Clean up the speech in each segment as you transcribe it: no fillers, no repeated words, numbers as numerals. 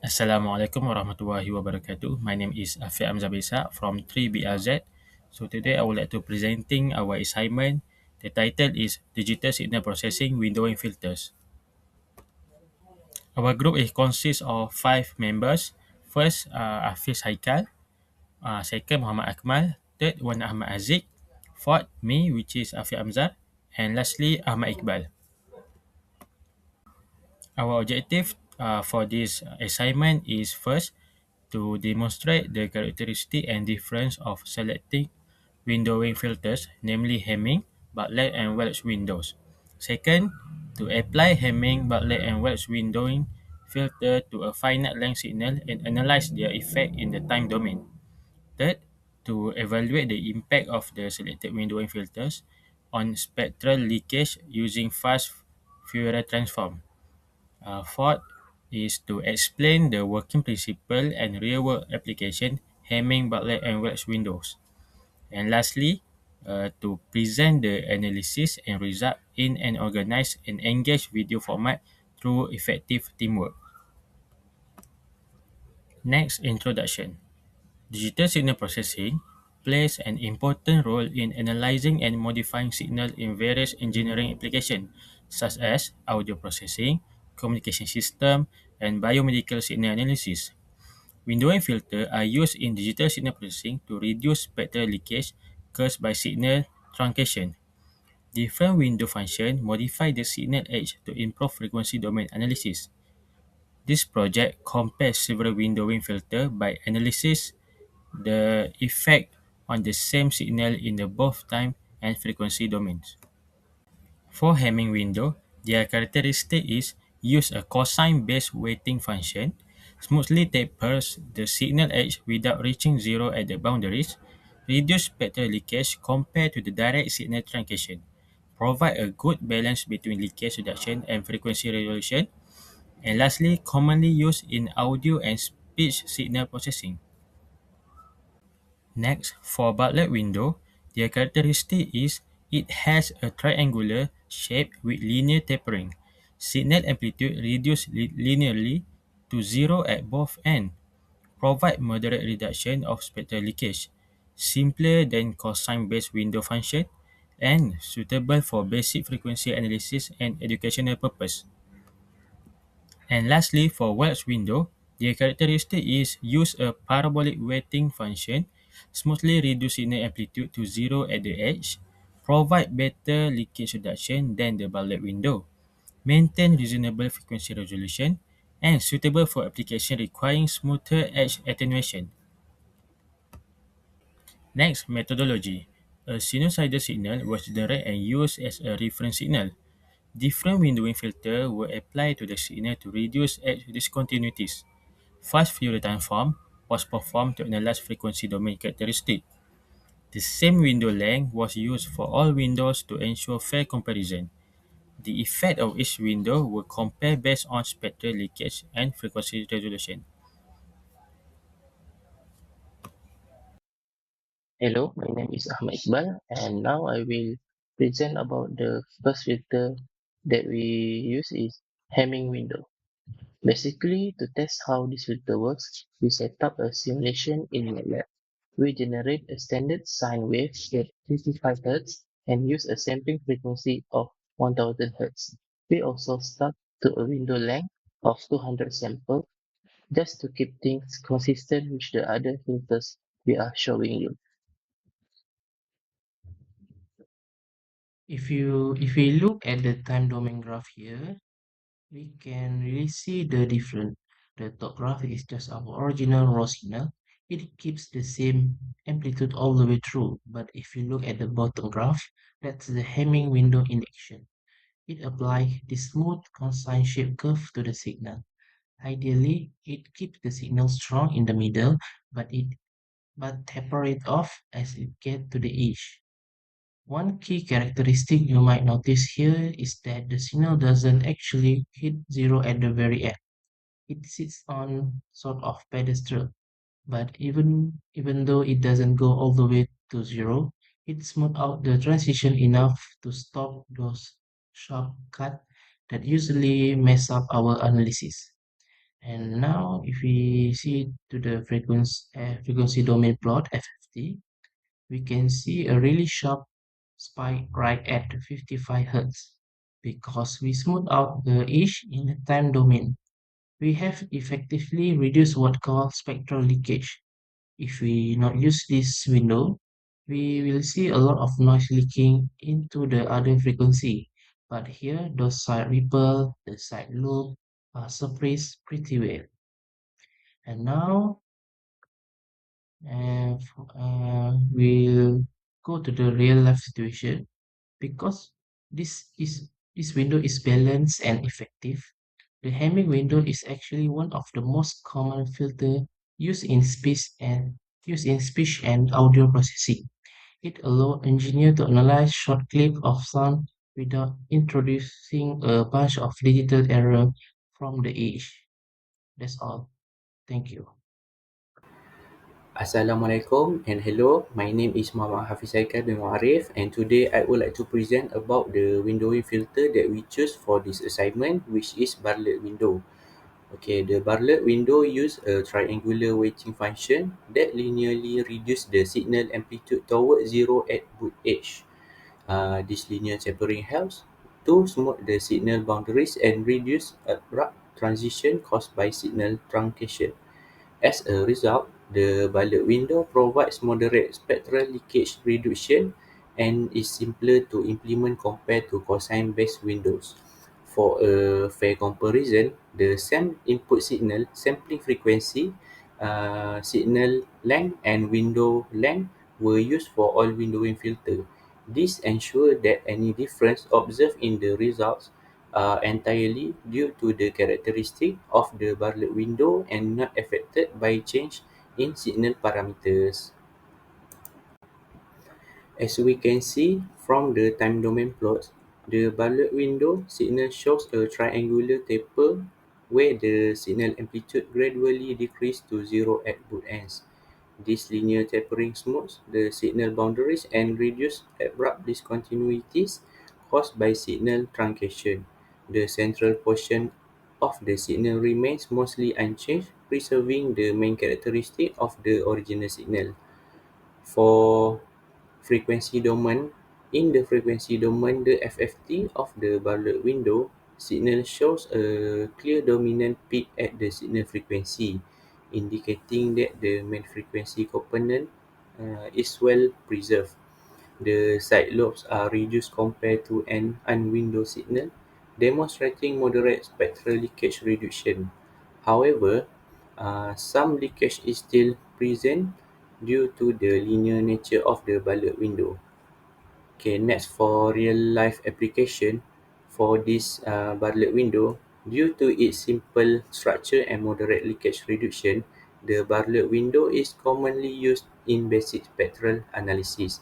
Assalamualaikum warahmatullahi wabarakatuh. My name is Afiq Amzabisa from 3BRZ. So today I would like to presenting our assignment. The title is Digital Signal Processing Windowing Filters. Our group consists of 5 members. First, Hafiz Haikal. Second, Muhammad Akmal. Third, Wan Ahmad Aziz. Fourth, me, which is Afiq Amzar. And lastly, Ahmad Iqbal. Our objective for this assignment is first to demonstrate the characteristic and difference of selecting windowing filters, namely Hamming, Bartlett, and Welch windows. Second, to apply Hamming, Bartlett, and Welch windowing filter to a finite length signal and analyze their effect in the time domain. Third, to evaluate the impact of the selected windowing filters on spectral leakage using fast Fourier transform. Fourth is to explain the working principle and real-world application Hamming, Bartlett, and Welch windows. And lastly, to present the analysis and result in an organized and engaged video format through effective teamwork. Next, introduction. Digital signal processing plays an important role in analyzing and modifying signal in various engineering applications, such as audio processing, communication system, and biomedical signal analysis. Windowing filters are used in digital signal processing to reduce spectral leakage caused by signal truncation. Different window functions modify the signal edge to improve frequency domain analysis. This project compares several windowing filters by analysis the effect on the same signal in the both time and frequency domains. For Hamming window, their characteristic is use a cosine-based weighting function, smoothly tapers the signal edge without reaching zero at the boundaries, reduce spectral leakage compared to the direct signal truncation, provide a good balance between leakage reduction and frequency resolution, and lastly, commonly used in audio and speech signal processing. Next, for Bartlett window, their characteristic is it has a triangular shape with linear tapering. Signal amplitude reduced linearly to zero at both ends, provide moderate reduction of spectral leakage, simpler than cosine-based window function, and suitable for basic frequency analysis and educational purpose. And lastly, for Welch window, their characteristic is use a parabolic weighting function, smoothly reduce signal amplitude to zero at the edge, provide better leakage reduction than the Bartlett window, maintain reasonable frequency resolution, and suitable for application requiring smoother edge attenuation. Next, methodology. A sinusoidal signal was generated and used as a reference signal. Different windowing filters were applied to the signal to reduce edge discontinuities. Fast Fourier transform was performed to analyze frequency domain characteristics. The same window length was used for all windows to ensure fair comparison. The effect of each window were compared based on spectral leakage and frequency resolution. Hello, my name is Ahmad Iqbal, and now I will present about the first filter that we use is Hamming window. Basically, to test how this filter works, we set up a simulation in MATLAB. We generate a standard sine wave at 55 Hz and use a sampling frequency of 1000 Hz. We also start to a window length of 200 samples just to keep things consistent with the other filters we are showing you. If we look at the time domain graph here, we can really see the difference. The top graph is just our original raw signal. It keeps the same amplitude all the way through. But if you look at the bottom graph, that's the Hamming window in action. It applies the smooth cosine shape curve to the signal. Ideally, it keeps the signal strong in the middle, but taper it off as it gets to the edge. One key characteristic you might notice here is that the signal doesn't actually hit zero at the very end. It sits on sort of pedestal, but even though it doesn't go all the way to zero, it smooths out the transition enough to stop those sharp cuts that usually mess up our analysis. And now if we see to the frequency domain plot FFT, we can see a really sharp spike right at 55 Hz. Because we smooth out the edge in the time domain, we have effectively reduced what called spectral leakage. If we not use this window, we will see a lot of noise leaking into the other frequency. But here, those side ripple, the side loop are suppressed pretty well. And now we'll go to the real life situation because this window is balanced and effective. The Hamming window is actually one of the most common filter used in speech and audio processing. It allows engineers to analyze short clips of sound without introducing a bunch of digital error from the edge. That's all. Thank you. Assalamualaikum and hello. My name is Muhammad Hafiz Haikal bin Muarif, and today I would like to present about the windowing filter that we choose for this assignment, which is Bartlett window. Okay, the Bartlett window use a triangular weighting function that linearly reduce the signal amplitude towards zero at boot edge. This linear tapering helps to smooth the signal boundaries and reduce abrupt transition caused by signal truncation. As a result, the Bartlett window provides moderate spectral leakage reduction and is simpler to implement compared to cosine-based windows. For a fair comparison, the same input signal sampling frequency, signal length and window length were used for all windowing filter. This ensures that any difference observed in the results are entirely due to the characteristic of the Bartlett window and not affected by change in signal parameters. As we can see from the time domain plots, the Bartlett window signal shows a triangular taper where the signal amplitude gradually decreases to zero at both ends. This linear tapering smooths the signal boundaries and reduces abrupt discontinuities caused by signal truncation. The central portion of the signal remains mostly unchanged, preserving the main characteristic of the original signal. For frequency domain, in the frequency domain, the FFT of the Bartlett window signal shows a clear dominant peak at the signal frequency, indicating that the main frequency component is well preserved. The side lobes are reduced compared to an unwindowed signal, demonstrating moderate spectral leakage reduction. However, some leakage is still present due to the linear nature of the Bartlett window. Okay, next for real life application for this Bartlett window, due to its simple structure and moderate leakage reduction, the Bartlett window is commonly used in basic spectral analysis,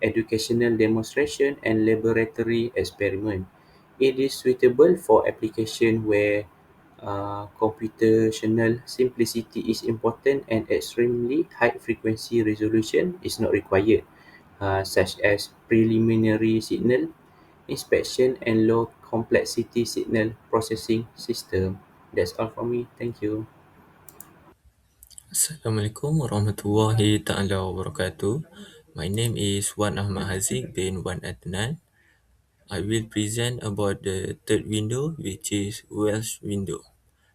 educational demonstration, and laboratory experiment. It is suitable for application where computational simplicity is important and extremely high frequency resolution is not required, such as preliminary signal inspection and low complexity signal processing system. That's all from me. Thank you. Assalamualaikum warahmatullahi taala wabarakatuh. My name is Wan Ahmad Haziq bin Wan Adnan. I will present about the third window, which is Welsh window.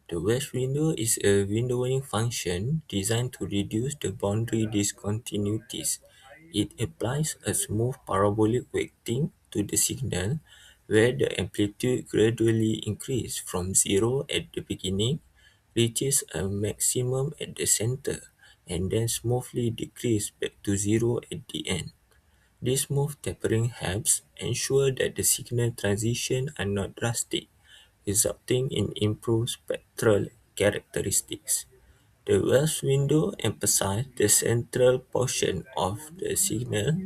The Welsh window is a windowing function designed to reduce the boundary discontinuities. It applies a smooth parabolic weighting to the signal where the amplitude gradually increases from zero at the beginning, reaches a maximum at the center, and then smoothly decreases back to zero at the end. This smooth tapering helps ensure that the signal transitions are not drastic, resulting in improved spectral characteristics. The Welsh window emphasizes the central portion of the signal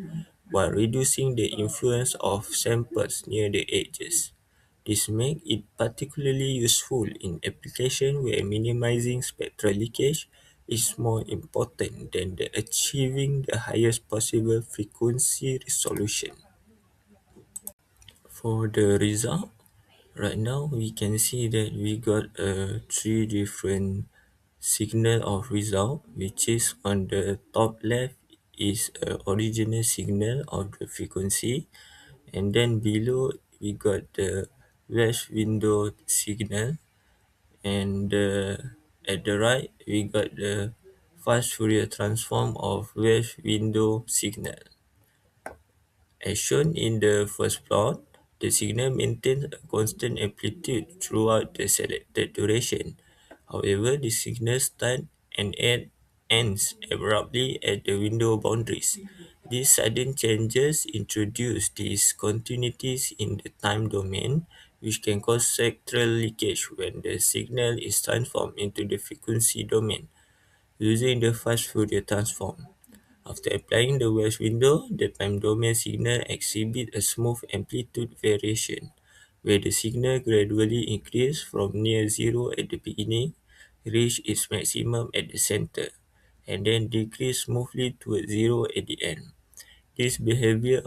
while reducing the influence of samples near the edges. This makes it particularly useful in applications where minimizing spectral leakage is more important than achieving the highest possible frequency resolution. For the result, Right now, we can see that we got three different signal of result, which is on the top left is a original signal of the frequency, and then below we got the Welsh window signal, and at the right we got the fast Fourier transform of Welsh window signal. As shown in the first plot, the signal maintains a constant amplitude throughout the selected duration. However, the signal starts and ends abruptly at the window boundaries. These sudden changes introduce discontinuities in the time domain, which can cause spectral leakage when the signal is transformed into the frequency domain using the fast Fourier transform. After applying the Welsh window, the time domain signal exhibits a smooth amplitude variation, where the signal gradually increases from near zero at the beginning, reach its maximum at the center, and then decrease smoothly towards zero at the end. This behavior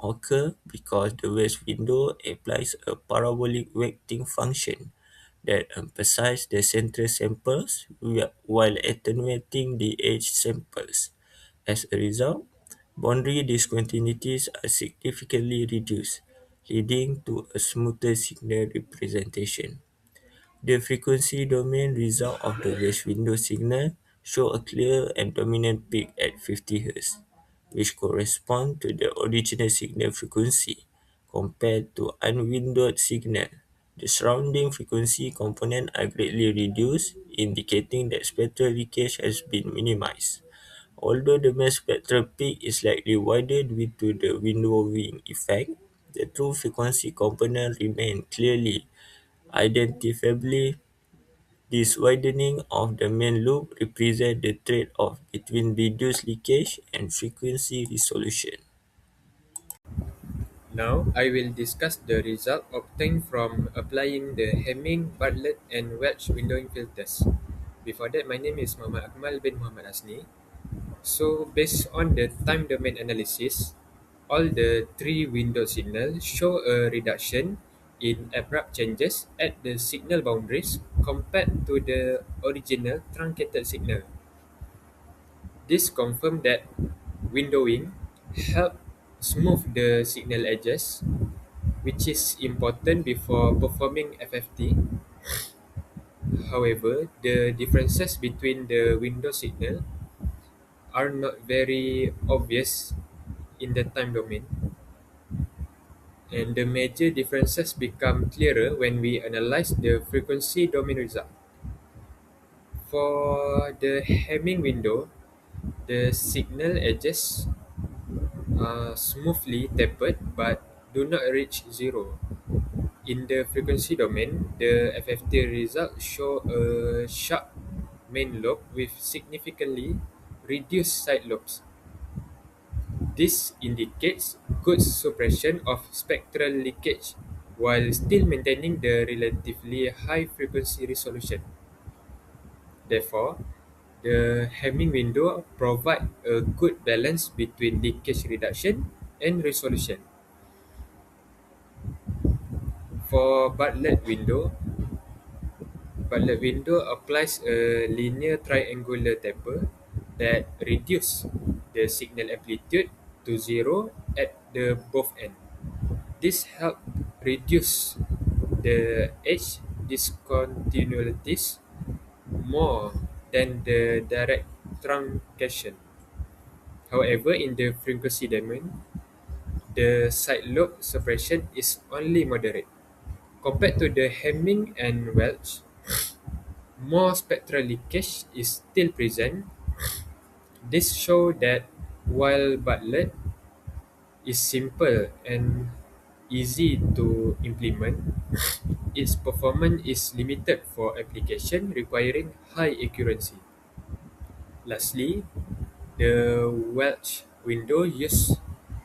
occurs because the Welsh window applies a parabolic weighting function that emphasizes the central samples while attenuating the edge samples. As a result, boundary discontinuities are significantly reduced, leading to a smoother signal representation. The frequency domain result of the Welsh window signal show a clear and dominant peak at 50 Hz, which correspond to the original signal frequency. Compared to unwindowed signal, the surrounding frequency component are greatly reduced, indicating that spectral leakage has been minimized. Although the mass spectral peak is slightly wider due to the windowing effect, the true frequency component remain clearly identifiable. This widening of the main loop represents the trade-off between reduced leakage and frequency resolution. Now, I will discuss the result obtained from applying the Hamming, Bartlett, and Welch windowing filters. Before that, my name is Muhammad Akmal bin Muhammad Asni. So, based on the time domain analysis, all the three window signals show a reduction in abrupt changes at the signal boundaries compared to the original truncated signal. This confirms that windowing help smooth the signal edges, which is important before performing FFT. However, the differences between the window signal are not very obvious in the time domain, and the major differences become clearer when we analyze the frequency domain result. For the Hamming window, the signal edges are smoothly tapered but do not reach zero. In the frequency domain, the FFT results show a sharp main lobe with significantly reduced side lobes. This indicates good suppression of spectral leakage while still maintaining the relatively high frequency resolution. Therefore, the Hamming window provides a good balance between leakage reduction and resolution. For Bartlett window applies a linear triangular taper that reduces the signal amplitude to zero at the both end. This helps reduce the edge discontinuities more than the direct truncation. However, in the frequency domain, the side lobe suppression is only moderate. Compared to the Hamming and Welch, more spectral leakage is still present. This shows that while Bartlett is simple and easy to implement, its performance is limited for application requiring high accuracy. Lastly, the Welch window uses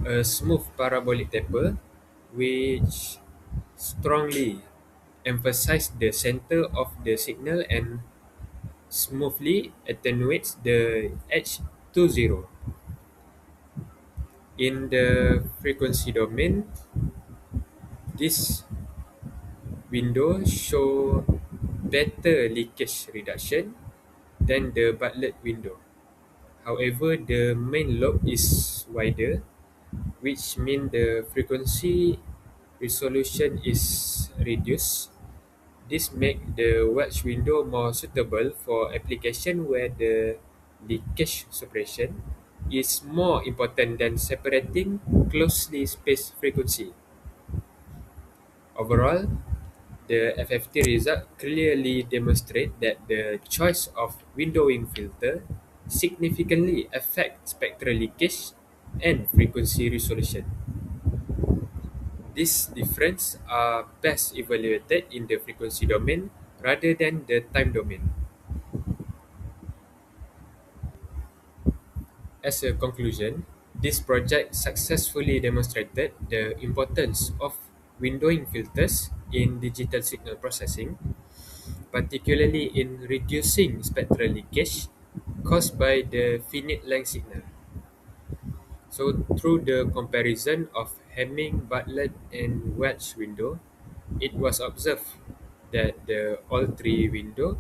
a smooth parabolic taper, which strongly emphasizes the center of the signal and smoothly attenuates the edge to zero. In the frequency domain, this window show better leakage reduction than the Bartlett window. However, the main lobe is wider, which means the frequency resolution is reduced. This makes the Welch window more suitable for application where the leakage suppression is more important than separating closely spaced frequency. Overall, the FFT result clearly demonstrate that the choice of windowing filter significantly affects spectral leakage and frequency resolution. These differences are best evaluated in the frequency domain rather than the time domain. As a conclusion, this project successfully demonstrated the importance of windowing filters in digital signal processing, particularly in reducing spectral leakage caused by the finite length signal. So, through the comparison of Hamming, Bartlett, and Welch window, it was observed that the all three window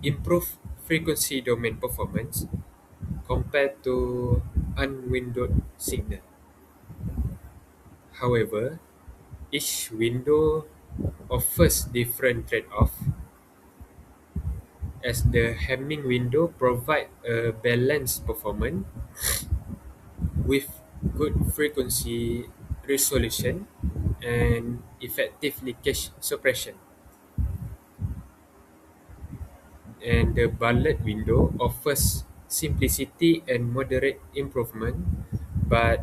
improve frequency domain performance compared to unwindowed signal. However, each window offers different trade-off, as the Hamming window provide a balanced performance with good frequency resolution and effective leakage suppression. And the Bartlett window offers simplicity and moderate improvement, but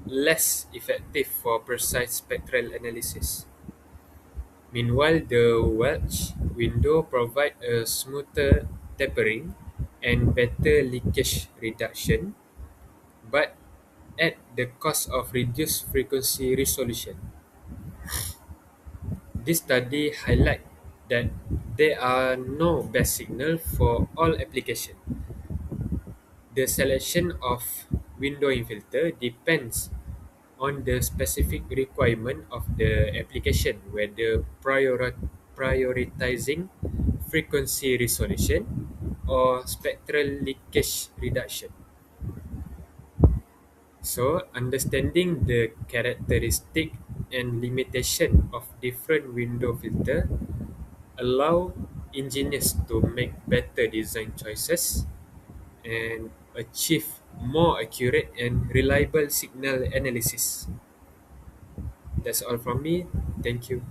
less effective for precise spectral analysis. Meanwhile, the Welch window provides a smoother tapering and better leakage reduction, but at the cost of reduced frequency resolution. This study highlights that there are no best signal for all applications. The selection of windowing filter depends on the specific requirement of the application, whether prioritizing frequency resolution or spectral leakage reduction. So, understanding the characteristic and limitation of different window filter allow engineers to make better design choices and achieve more accurate and reliable signal analysis. That's all from me. Thank you.